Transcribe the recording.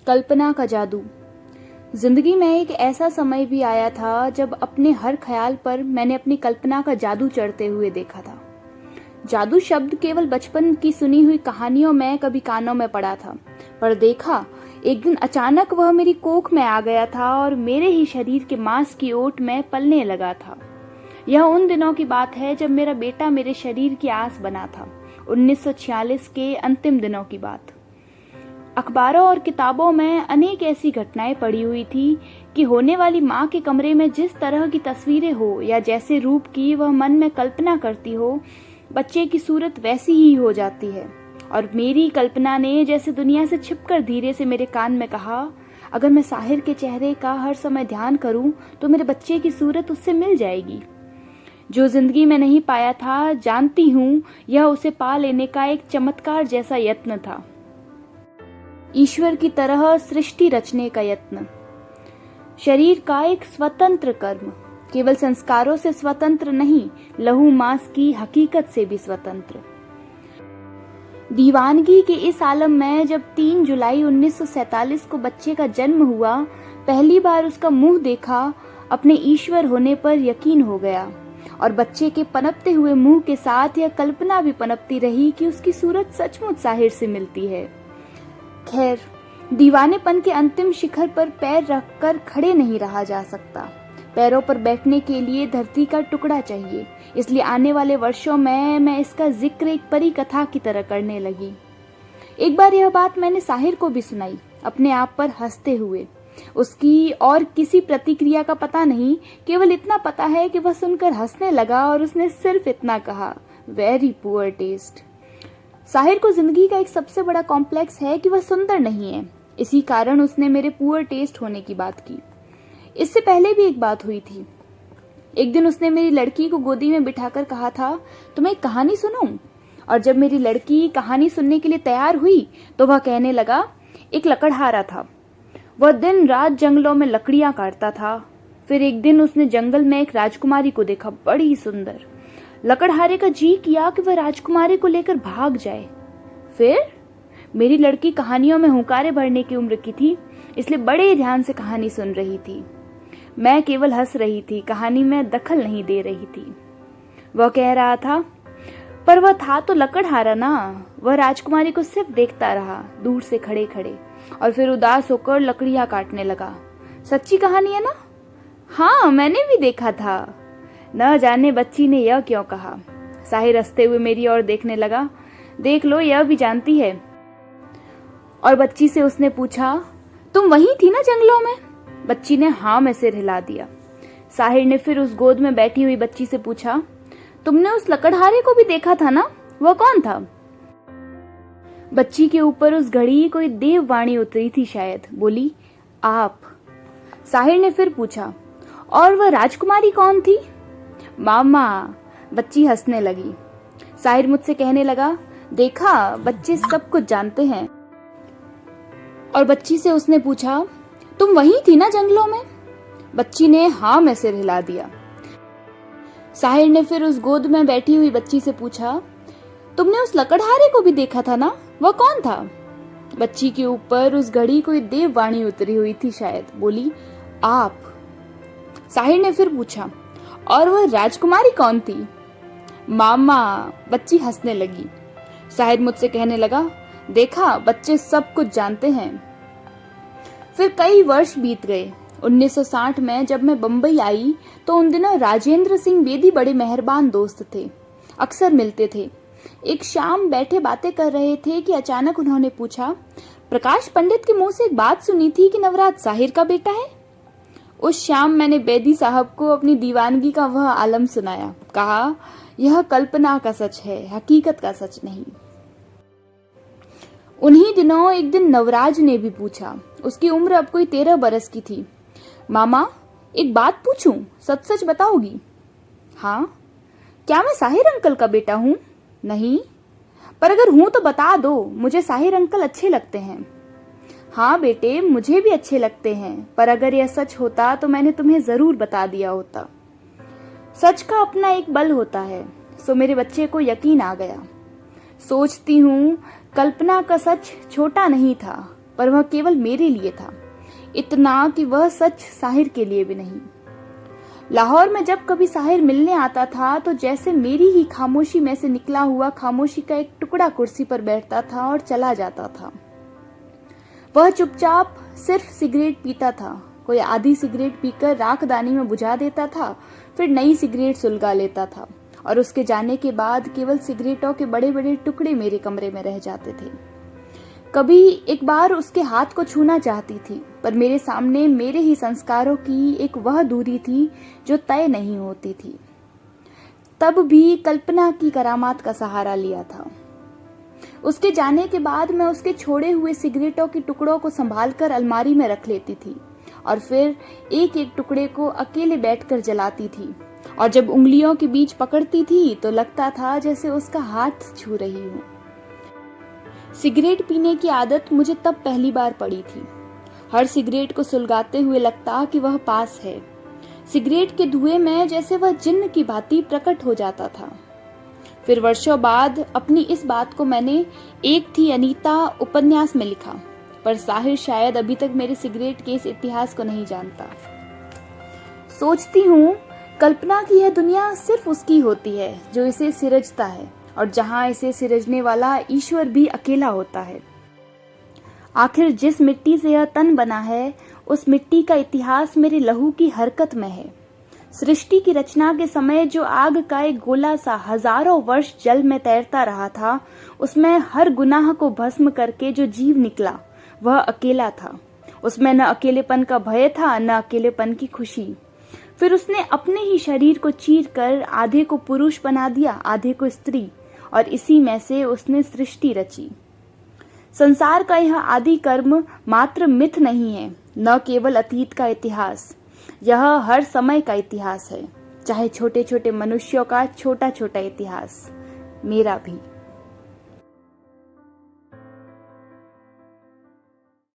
कल्पना का जादू। जिंदगी में एक ऐसा समय भी आया था जब अपने हर ख्याल पर मैंने अपनी कल्पना का जादू चढ़ते हुए देखा था। जादू शब्द केवल बचपन की सुनी हुई कहानियों में कभी कानों में पड़ा था, पर देखा एक दिन अचानक वह मेरी कोख में आ गया था और मेरे ही शरीर के मांस की ओट में पलने लगा था। यह उन दिनों की बात है जब मेरा बेटा मेरे शरीर की आस बना था। 1946 के अंतिम दिनों की बात। अखबारों और किताबों में अनेक ऐसी घटनाएं पड़ी हुई थी कि होने वाली माँ के कमरे में जिस तरह की तस्वीरें हो या जैसे रूप की वह मन में कल्पना करती हो, बच्चे की सूरत वैसी ही हो जाती है। और मेरी कल्पना ने जैसे दुनिया से छिपकर धीरे से मेरे कान में कहा, अगर मैं साहिर के चेहरे का हर समय ध्यान करूं तो मेरे बच्चे की सूरत उससे मिल जाएगी। जो जिंदगी में नहीं पाया था, जानती हूं यह उसे पा लेने का एक चमत्कार जैसा यत्न था। ईश्वर की तरह सृष्टि रचने का यत्न। शरीर का एक स्वतंत्र कर्म, केवल संस्कारों से स्वतंत्र नहीं, लहू मांस की हकीकत से भी स्वतंत्र। दीवानगी के इस आलम में जब 3 जुलाई 1947 को बच्चे का जन्म हुआ, पहली बार उसका मुंह देखा, अपने ईश्वर होने पर यकीन हो गया। और बच्चे के पनपते हुए मुंह के साथ यह कल्पना भी पनपती रही कि उसकी सूरत सचमुच साहिर से मिलती है। खैर, दीवानेपन के अंतिम शिखर पर पैर रखकर खड़े नहीं रहा जा सकता। पैरों पर बैठने के लिए धरती का टुकड़ा चाहिए, इसलिए आने वाले वर्षों में मैं इसका जिक्र एक परी कथा की तरह करने लगी। एक बार यह बात मैंने साहिर को भी सुनाई, अपने आप पर हंसते हुए। उसकी और किसी प्रतिक्रिया का पता नहीं, केवल इतना पता है कि वह सुनकर हंसने लगा और उसने सिर्फ इतना कहा, वेरी पुअर टेस्ट। साहिर को जिंदगी का एक सबसे बड़ा कॉम्प्लेक्स है कि वह सुंदर नहीं है, इसी कारण उसने मेरे पुअर टेस्ट होने की बात की। इससे पहले भी एक बात हुई थी। एक दिन उसने मेरी लड़की को गोदी में बिठाकर कहा था, तुम्हें एक कहानी सुनाऊं? और जब मेरी लड़की कहानी सुनने के लिए तैयार हुई तो वह कहने लगा, एक लकड़हारा था, वह दिन रात जंगलों में लकड़ियां काटता था। फिर एक दिन उसने जंगल में एक राजकुमारी को देखा, बड़ी सुंदर। लकड़हारे का जी किया कि वह राजकुमारी को लेकर भाग जाए। फिर मेरी लड़की कहानियों में हुंकारे भरने की उम्र की थी, इसलिए बड़े ध्यान से कहानी सुन रही थी। मैं केवल हंस रही थी, कहानी में दखल नहीं दे रही थी। वह कह रहा था, पर वह था तो लकड़हारा ना। वह राजकुमारी को सिर्फ देखता रहा, दूर से खड़े खड़े, और फिर उदास होकर लकड़ियां काटने लगा। सच्ची कहानी है ना? हाँ, मैंने भी देखा था। न जाने बच्ची ने यह क्यों कहा। साहिर हंसते हुए मेरी ओर देखने लगा, देख लो, यह भी जानती है। और बच्ची से उसने पूछा, तुम वहीं थी ना जंगलों में? बच्ची ने हाँ में सिर हिला दिया। साहिर ने फिर उस गोद में बैठी हुई बच्ची से पूछा, तुमने उस लकड़हारे को भी देखा था ना? वह कौन था? बच्ची के ऊपर उस घड़ी कोई देववाणी उतरी थी शायद, बोली, आप। साहिर ने फिर पूछा, और वह राजकुमारी कौन थी? मामा। बच्ची हंसने लगी। साहिर मुझसे कहने लगा, देखा, बच्चे सब कुछ जानते हैं। और बच्ची से उसने पूछा, तुम वहीं थी ना जंगलों में? बच्ची ने हाँ में सिर हिला दिया। साहिर ने फिर उस गोद में बैठी हुई बच्ची से पूछा, तुमने उस लकड़हारे को भी देखा था ना? वह कौन था? बच्ची के ऊपर उस घड़ी कोई देववाणी उतरी हुई थी शायद, बोली, आप। साहिर ने फिर पूछा, और वह राजकुमारी कौन थी? मामा। बच्ची हंसने लगी। साहिर मुझसे कहने लगा, देखा, बच्चे सब कुछ जानते हैं। फिर कई वर्ष बीत गए। 1960 में जब मैं बंबई आई तो उन दिनों राजेंद्र सिंह बेदी बड़े मेहरबान दोस्त थे, अक्सर मिलते थे। एक शाम बैठे बातें कर रहे थे कि अचानक उन्होंने पूछा, प्रकाश पंडित के मुंह से एक बात सुनी थी कि नवराज साहिर का बेटा है। उस शाम मैंने बेदी साहब को अपनी दीवानगी का वह आलम सुनाया। कहा, यह कल्पना का सच है, हकीकत का सच नहीं। उन्हीं दिनों एक दिन नवराज ने भी पूछा। उसकी उम्र अब कोई 13 बरस की थी। मामा, एक बात पूछूं, सच सच बताओगी? हाँ। क्या मैं साहिर अंकल का बेटा हूँ? नहीं। पर अगर हूं तो बता दो, मुझे साहिर अंकल अच्छे लगते हैं। हाँ बेटे, मुझे भी अच्छे लगते हैं, पर अगर यह सच होता तो मैंने तुम्हें जरूर बता दिया होता। सच का अपना एक बल होता है, सो मेरे बच्चे को यकीन आ गया। सोचती हूँ कल्पना का सच छोटा नहीं था, पर वह केवल मेरे लिए था, इतना कि वह सच साहिर के लिए भी नहीं। लाहौर में जब कभी साहिर मिलने आता था तो जैसे मेरी ही खामोशी में से निकला हुआ खामोशी का एक टुकड़ा कुर्सी पर बैठता था और चला जाता था। वह चुपचाप सिर्फ सिगरेट पीता था। कोई आधी सिगरेट पीकर राखदानी में बुझा देता था, फिर नई सिगरेट सुलगा लेता था और उसके जाने के बाद केवल सिगरेटों के बड़े बड़े टुकड़े मेरे कमरे में रह जाते थे। कभी एक बार उसके हाथ को छूना चाहती थी, पर मेरे सामने मेरे ही संस्कारों की एक वह दूरी थी जो तय नहीं होती थी। तब भी कल्पना की करामात का सहारा लिया था। उसके जाने के बाद मैं उसके छोड़े हुए सिगरेटों के टुकड़ों को संभालकर अलमारी में रख लेती थी और फिर एक एक टुकड़े को अकेले बैठकर जलाती थी, और जब उंगलियों के बीच पकड़ती थी तो लगता था जैसे उसका हाथ छू रही हूँ। सिगरेट पीने की आदत मुझे तब पहली बार पड़ी थी। हर सिगरेट को सुलगाते हुए लगता कि वह पास है। सिगरेट के धुएं में जैसे वह जिन्न की भांति प्रकट हो जाता था। फिर वर्षों बाद अपनी इस बात को मैंने एक थी अनीता उपन्यास में लिखा, पर साहिर शायद अभी तक मेरे सिगरेट के इस इतिहास को नहीं जानता। सोचती हूँ कल्पना की यह दुनिया सिर्फ उसकी होती है जो इसे सिरजता है, और जहां इसे सिरजने वाला ईश्वर भी अकेला होता है। आखिर जिस मिट्टी से यह तन बना है, उस मिट्टी का इतिहास मेरे लहू की हरकत में है। सृष्टि की रचना के समय जो आग का एक गोला सा हजारों वर्ष जल में तैरता रहा था, उसमें हर गुनाह को भस्म करके जो जीव निकला वह अकेला था। उसमें न अकेलेपन का भय था, न अकेलेपन की खुशी। फिर उसने अपने ही शरीर को चीर कर आधे को पुरुष बना दिया, आधे को स्त्री, और इसी में से उसने सृष्टि रची। संसार का यह आदि कर्म मात्र मिथ नहीं है, न केवल अतीत का इतिहास, यह हर समय का इतिहास है, चाहे छोटे छोटे मनुष्यों का छोटा छोटा इतिहास, मेरा भी।